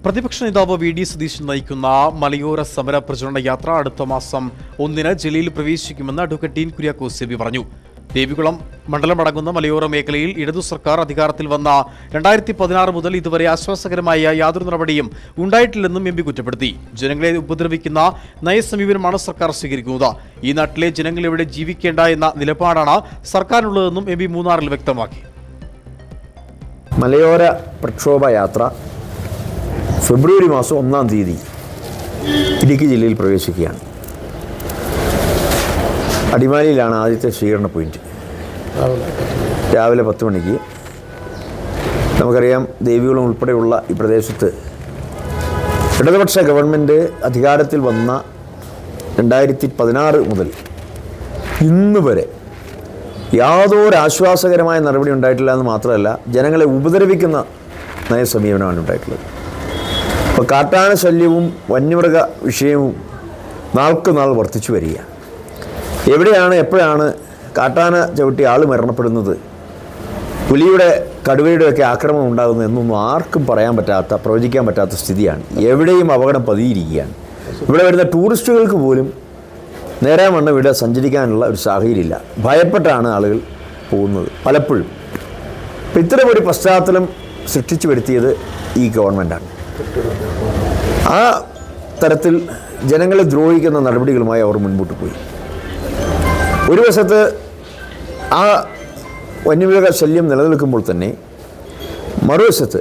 പ്രതിപക്ഷ നേതാവ് വി.ഡി. സതീശൻ നയിക്കുന്ന മലയോര സമര പ്രചരണ യാത്ര അടുത്ത മാസം 1 ജില്ലയിൽ പ്രവേശിക്കുമെന്ന് അഡ്വക്കേറ്റ് ഡീൻ കുര്യാക്കോസ് എം.പി. പറഞ്ഞു. ദേവികുളം മണ്ഡലമടങ്ങുന്ന മലയോര മേഖലയിൽ ഇടതു സർക്കാർ അധികാരത്തിൽ വന്ന 2016 മുതൽ ഇതുവരെ ആശ്വാസകരമായ യാതൊരു നടപടിയും ഉണ്ടായിട്ടില്ലെന്നും എം.പി. കുറ്റപ്പെടുത്തി. ജനങ്ങളെ ഉപദ്രവിക്കുന്ന നയസമീപനമാണ് സർക്കാർ സ്വീകരിക്കുന്നത്. ഈ നാട്ടിലെ ജനങ്ങൾ ഇവിടെ ജീവിക്കേണ്ട എന്ന നിലപാടാണ് സർക്കാരിനുള്ളതെന്നും എം.പി. മൂന്നാറിൽ വ്യക്തമാക്കി. മലയോര പ്രക്ഷോഭ യാത്ര ഫെബ്രുവരി മാസം 1 തീയതി ഇടുക്കി ജില്ലയിൽ പ്രവേശിക്കുകയാണ്. അടിമാലിയിലാണ് ആദ്യത്തെ സ്വീകരണ പോയിന്റ്. രാവിലെ 10 മണിക്ക്. നമുക്കറിയാം, ദേവികുളം ഉൾപ്പെടെയുള്ള ഈ പ്രദേശത്ത് ഇടതുപക്ഷ ഗവൺമെൻറ് അധികാരത്തിൽ വന്ന 2016 മുതൽ ഇന്ന് വരെ യാതൊരു ആശ്വാസകരമായ നടപടി ഉണ്ടായിട്ടില്ല എന്ന് മാത്രമല്ല, ജനങ്ങളെ ഉപദ്രവിക്കുന്ന നയസമീപനമാണ് ഉണ്ടായിട്ടുള്ളത്. അപ്പോൾ കാട്ടാന ശല്യവും വന്യമൃഗ വിഷയവും നാൾക്കുനാൾ വർദ്ധിച്ചു വരികയാണ്. എവിടെയാണ് എപ്പോഴാണ് കാട്ടാന ചവിട്ടി ആൾ മരണപ്പെടുന്നത്, പുലിയുടെ കടുവയുടെയൊക്കെ ആക്രമണം ഉണ്ടാകുന്നത് എന്നൊന്നും ആർക്കും പറയാൻ പറ്റാത്ത, പ്രവചിക്കാൻ പറ്റാത്ത സ്ഥിതിയാണ്. എവിടെയും അപകടം പതിയിരിക്കുകയാണ്. ഇവിടെ വരുന്ന ടൂറിസ്റ്റുകൾക്ക് പോലും നേരാവണ്ണം ഇവിടെ സഞ്ചരിക്കാനുള്ള ഒരു സാഹചര്യമില്ല. ഭയപ്പെട്ടാണ് ആളുകൾ പോകുന്നത് പലപ്പോഴും. അപ്പം ഇത്തരമൊരു പശ്ചാത്തലം സൃഷ്ടിച്ചു വരുത്തിയത് ഈ ഗവൺമെൻറ്റാണ്. ആ തരത്തിൽ ജനങ്ങളെ ദ്രോഹിക്കുന്ന നടപടികളുമായി അവർ മുൻപോട്ട് പോയി. ഒരു വശത്ത് ആ വന്യമൃഗ ശല്യം നിലനിൽക്കുമ്പോൾ തന്നെ മറുവശത്ത്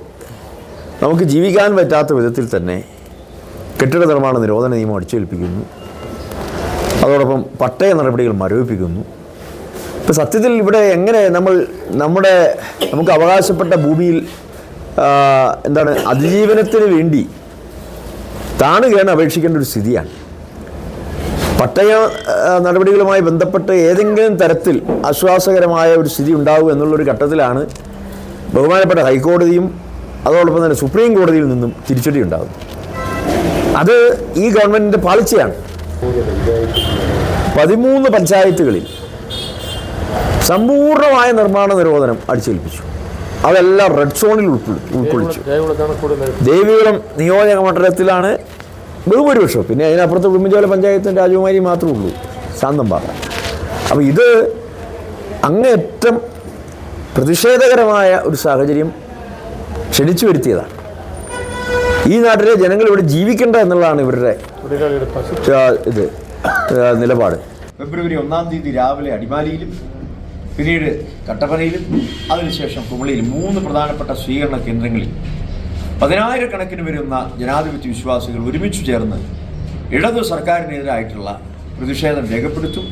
നമുക്ക് ജീവിക്കാൻ പറ്റാത്ത വിധത്തിൽ തന്നെ കെട്ടിട നിർമ്മാണ നിരോധന നിയമം അടിച്ചേൽപ്പിക്കുന്നു. അതോടൊപ്പം പട്ടയ നടപടികൾ മരവിപ്പിക്കുന്നു. ഇപ്പോൾ സത്യത്തിൽ ഇവിടെ എങ്ങനെ നമുക്ക് അവകാശപ്പെട്ട ഭൂമിയിൽ അതിജീവനത്തിന് വേണ്ടി താണുകയാണ് അപേക്ഷിക്കേണ്ട ഒരു സ്ഥിതിയാണ്. പട്ടയ നടപടികളുമായി ബന്ധപ്പെട്ട് ഏതെങ്കിലും തരത്തിൽ ആശ്വാസകരമായ ഒരു സ്ഥിതി ഉണ്ടാവും എന്നുള്ളൊരു ഘട്ടത്തിലാണ് ബഹുമാനപ്പെട്ട ഹൈക്കോടതിയും അതോടൊപ്പം തന്നെ സുപ്രീം കോടതിയിൽ നിന്നും തിരിച്ചടി ഉണ്ടാകും. അത് ഈ ഗവൺമെൻറ്റിൻ്റെ പാളിച്ചയാണ്. 13 പഞ്ചായത്തുകളിൽ സമ്പൂർണ്ണമായ നിർമ്മാണ നിരോധനം അടിച്ചേൽപ്പിച്ചു. അതെല്ലാം റെഡ് സോണിൽ ഉൾക്കൊള്ളിച്ചു. ദേവികുളം നിയോജക മണ്ഡലത്തിലാണ് ബഹുഭൂരിപക്ഷം. പിന്നെ അതിനപ്പുറത്ത് ഉടുമ്പൻചോല പഞ്ചായത്തും രാജകുമാരി മാത്രമേ ഉള്ളൂ, ശാന്തംപാറ. അപ്പോൾ ഇത് അങ്ങേയറ്റം പ്രതിഷേധകരമായ ഒരു സാഹചര്യം ക്ഷണിച്ചു വരുത്തിയതാണ്. ഈ നാട്ടിലെ ജനങ്ങൾ ഇവിടെ ജീവിക്കേണ്ട എന്നുള്ളതാണ് ഇവരുടെ നിലപാട്. ഫെബ്രുവരി 1 തീയതി രാവിലെ അടിമാലിയിലും പിന്നീട് കട്ടപ്പനയിലും അതിനുശേഷം കുമളിയിലും 3 പ്രധാനപ്പെട്ട സ്വീകരണ കേന്ദ്രങ്ങളിൽ 10,000 വരുന്ന ജനാധിപത്യ വിശ്വാസികൾ ഒരുമിച്ച് ചേർന്ന് ഇടതു സർക്കാരിനെതിരായിട്ടുള്ള പ്രതിഷേധം രേഖപ്പെടുത്തും.